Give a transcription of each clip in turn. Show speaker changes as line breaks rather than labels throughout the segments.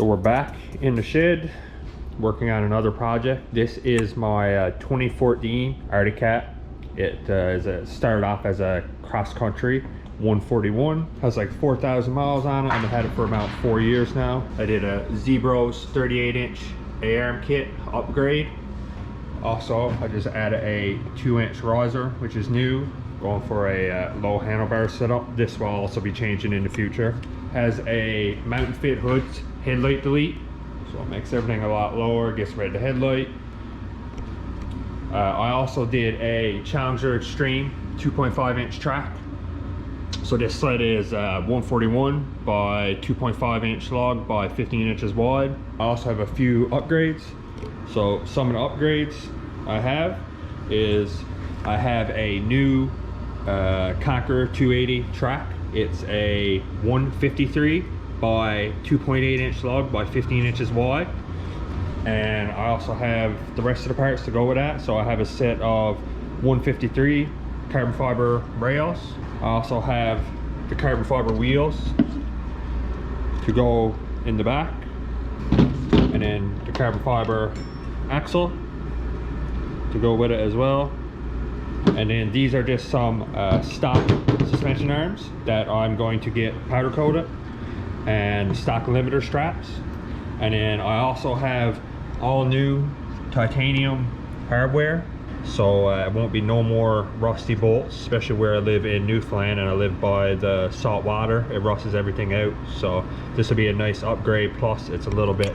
So we're back in the shed working on another project. This is my 2014 Arctic Cat. It started off as a cross-country 141, has like 4,000 miles on it, and I've had it for about 4 years now. I did a Zebros 38-inch A-arm kit upgrade. Also, I just added a 2-inch riser, which is new, going for a low handlebar setup. This will also be changing in the future. Has a mountain fit hood headlight delete, so it makes everything a lot lower, gets rid of the headlight. I also did a Challenger Extreme 2.5-inch track. So this sled is 141 by 2.5-inch log by 15 inches wide. I also have a few upgrades. So some of the upgrades I have is I have a new Conquer 280 track. It's a 153 by 2.8-inch lug by 15 inches wide, and I also have the rest of the parts to go with that. So I have a set of 153 carbon fiber rails. I also have the carbon fiber wheels to go in the back, and then the carbon fiber axle to go with it as well. And then these are just some stock suspension arms that I'm going to get powder coated, and stock limiter straps. And then I also have all new titanium hardware, so it won't be no more rusty bolts, especially where I live in Newfoundland and I live by the salt water. It rusts everything out, so this will be a nice upgrade. Plus it's a little bit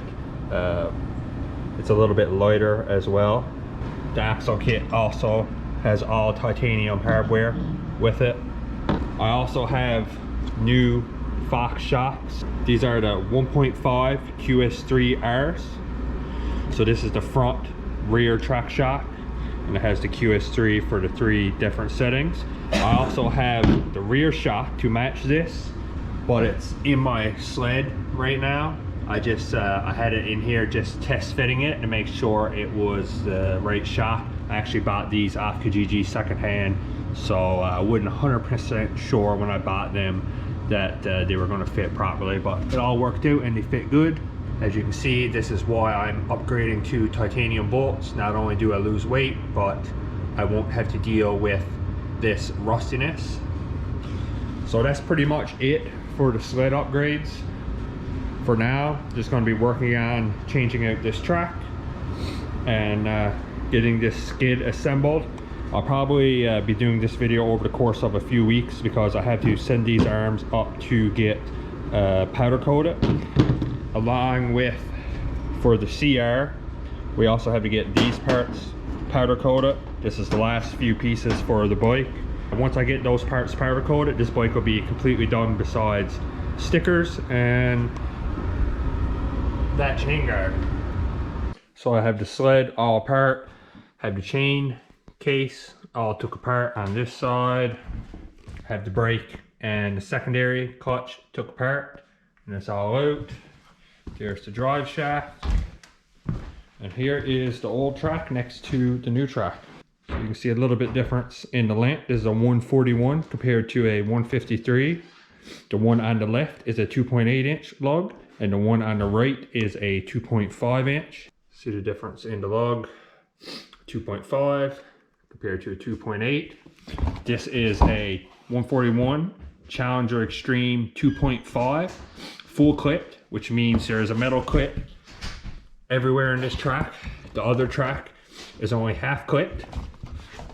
lighter as well. The axle kit also has all titanium hardware with it. I also have new Fox shocks. These are the 1.5 QS3Rs. So this is the front rear track shock, and it has the QS3 for the 3 different settings. I also have the rear shock to match this, but it's in my sled right now. I had it in here just test fitting it to make sure it was the right shock. I actually bought these off Kijiji secondhand, so I wasn't 100% sure when I bought them that they were going to fit properly, but it all worked out and they fit good. As you can see, this is why I'm upgrading to titanium bolts. Not only do I lose weight, but I won't have to deal with this rustiness. So that's pretty much it for the sled upgrades. For now, just going to be working on changing out this track and getting this skid assembled. I'll probably be doing this video over the course of a few weeks, because I have to send these arms up to get powder coated. Along with, for the CR, we also have to get these parts powder coated. This is the last few pieces for the bike. Once I get those parts powder coated, this bike will be completely done, besides stickers and that chain guard. So I have the sled all apart, have the chain case all took apart on this side, have the brake and the secondary clutch took apart, and it's all out. There's the drive shaft, and here is the old track next to the new track. So you can see a little bit difference in the length. This is a 141 compared to a 153. The one on the left is a 2.8-inch lug, and the one on the right is a 2.5-inch. See the difference in the lug, 2.5 compared to a 2.8. This is a 141 Challenger Extreme 2.5 full clipped, which means there is a metal clip everywhere in this track. The other track is only half clipped.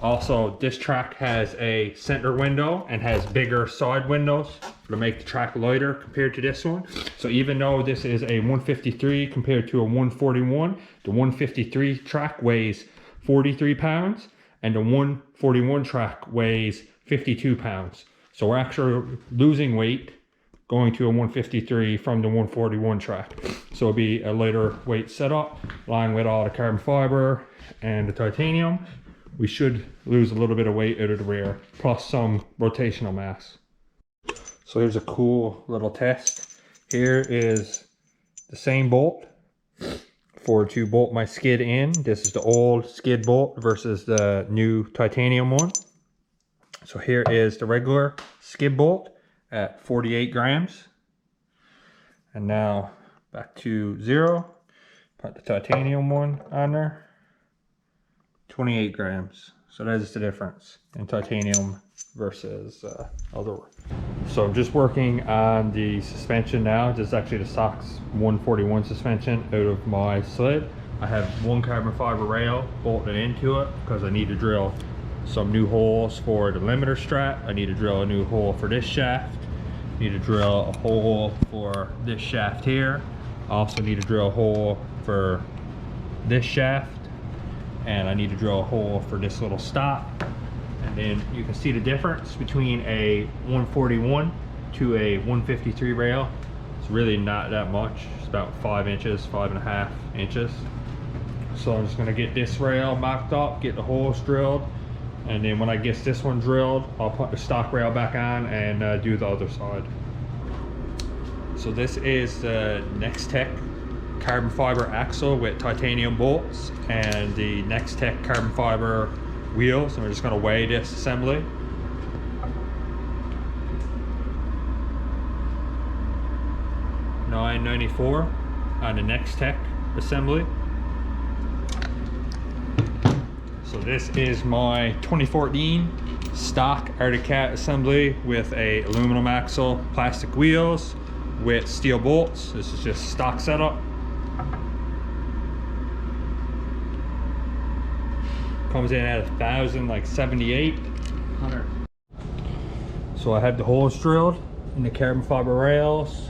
Also, this track has a center window and has bigger side windows to make the track lighter compared to this one. So even though this is a 153 compared to a 141, the 153 track weighs 43 pounds and the 141 track weighs 52 pounds. So we're actually losing weight going to a 153 from the 141 track. So it'll be a lighter weight setup, along with all the carbon fiber and the titanium. We should lose a little bit of weight out of the rear, plus some rotational mass. So here's a cool little test. Here is the same bolt to bolt my skid in. This is the old skid bolt versus the new titanium one. So here is the regular skid bolt at 48 grams. And now back to 0. Put the titanium one on there. 28 grams. So that is the difference in titanium versus other one. So I'm just working on the suspension now. This is actually the Sox 141 suspension out of my sled. I have one carbon fiber rail bolted into it because I need to drill some new holes for the limiter strap. I need to drill a new hole for this shaft. I need to drill a hole for this shaft here. I also need to drill a hole for this shaft, and I need to drill a hole for this little stop. And then you can see the difference between a 141 to a 153 rail. It's really not that much. It's about 5 inches, 5.5 inches. So I'm just gonna get this rail mocked up, get the holes drilled, and then when I get this one drilled, I'll put the stock rail back on and do the other side. So this is the NexTech carbon fiber axle with titanium bolts and the NexTech carbon fiber wheels, and we're just going to weigh this assembly. $9.94 on the NexTech assembly. So this is my 2014 stock Arctic Cat assembly with a aluminum axle, plastic wheels with steel bolts. This is just stock setup. Comes in at 1,000, like 7,800. So I have the holes drilled in the carbon fiber rails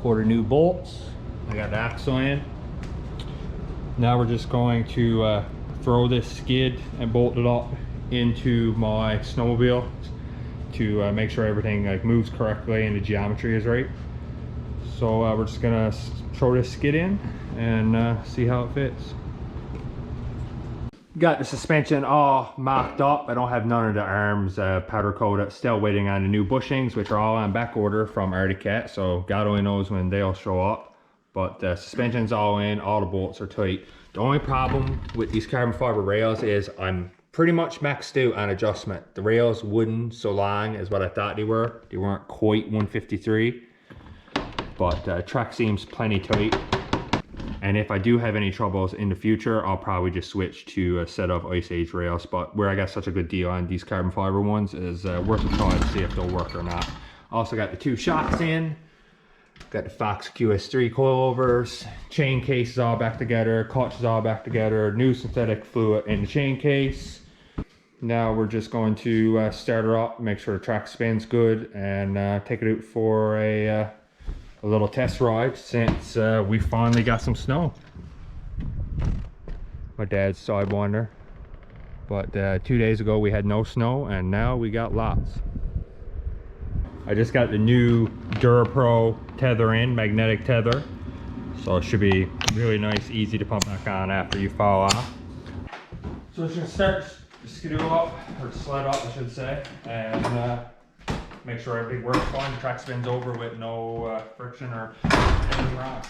for the new bolts. I got the axle in. Now we're just going to throw this skid and bolt it up into my snowmobile to make sure everything like moves correctly and the geometry is right. So we're just gonna throw this skid in and see how it fits. Got the suspension all mocked up. I don't have none of the arms powder coated. Still waiting on the new bushings, which are all on back order from Arctic Cat, so God only knows when they'll show up. But the suspension's all in, all the bolts are tight. The only problem with these carbon fiber rails is I'm pretty much maxed out on adjustment. The rails wouldn't so long as what I thought they were. They weren't quite 153, but track seems plenty tight. And if I do have any troubles in the future, I'll probably just switch to a set of Ice Age rails. But where I got such a good deal on these carbon fiber ones is worth a try to see if they'll work or not. Also got the 2 shocks in. Got the Fox QS3 coilovers, chain case is all back together, clutch is all back together, new synthetic fluid in the chain case. Now we're just going to start her up, make sure the track spins good, and take it out for a little test ride since we finally got some snow. My dad's sidewinder, but 2 days ago we had no snow and now we got lots. I just got the new DuraPro tether in, magnetic tether. So it should be really nice, easy to pump back on after you fall off. So it's gonna start the skidoo up, or sled up I should say, and make sure everything works fine. The track spins over with no friction or anything wrong.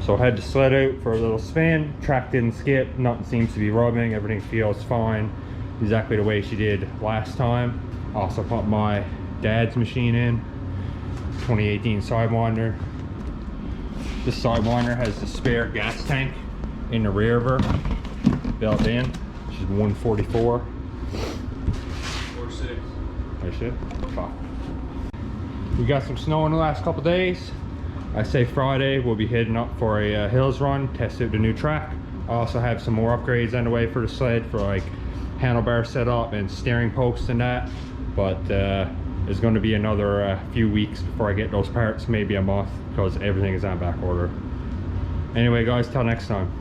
So I had the sled out for a little spin, track didn't skip, nothing seems to be rubbing, everything feels fine, exactly the way she did last time. Also put my dad's machine in, 2018 Sidewinder. This Sidewinder has the spare gas tank in the rear of her, built in, which is 144.
46.
That's it. Fuck. We got some snow in the last couple days. I say Friday we'll be heading up for a hills run, test out the new track. I also have some more upgrades on the way for the sled, for like handlebar setup and steering posts and that. But there's going to be another few weeks before I get those parts, maybe a month, because everything is on back order. Anyway guys, till next time.